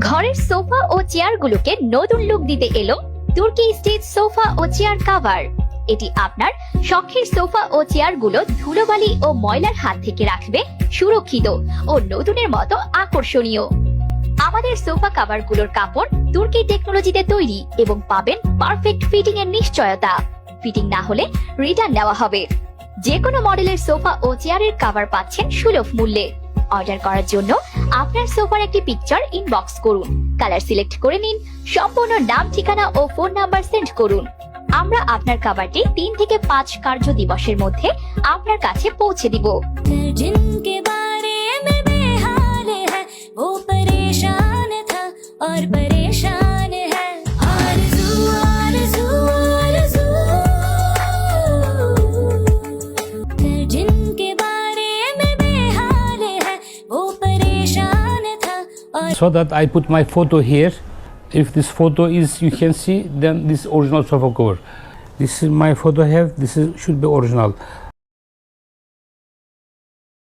ঘরের সোফা ও চেয়ারগুলোকে নতুন লুক দিতে এলো তুর্কি স্টেজ সোফা ও চেয়ার কভার। এটি আপনার শখের সোফা ও চেয়ারগুলো ধুলোবালি ও ময়লার হাত থেকে রাখবে সুরক্ষিত ও নতুনের মতো আকর্ষণীয়। আমাদের সোফা কভারগুলোর কাপড় তুর্কি টেকনোলজিতে তৈরি এবং পাবেন পারফেক্ট ফিটিং এর নিশ্চয়তা। ফিটিং না হলে রিটার্ন নেওয়া হবে। যে কোনো মডেলের সোফা ও চেয়ারের কভার পাচ্ছেন সুলভ মূল্যে। অর্ডার করার জন্য আপনার সোফার একটি পিকচার ইনবক্স করুন, কালার সিলেক্ট করে নিন, সম্পূর্ণ নাম, ঠিকানা ও ফোন নাম্বার সেন্ড করুন। আমরা আপনার কভারটি 3 থেকে 5 কার্য দিবসের মধ্যে আপনার কাছে পৌঁছে দিব। जिनके बारे में बेहाल है वो परेशान था और परेशान है। आरज़ू आरज़ू आरज़ू जिनके बारे में बेहाल है वो परेशान था और So that I put my photo here. If this photo is, you can see, then this original sofa cover. This is my photo here. This is, should be original.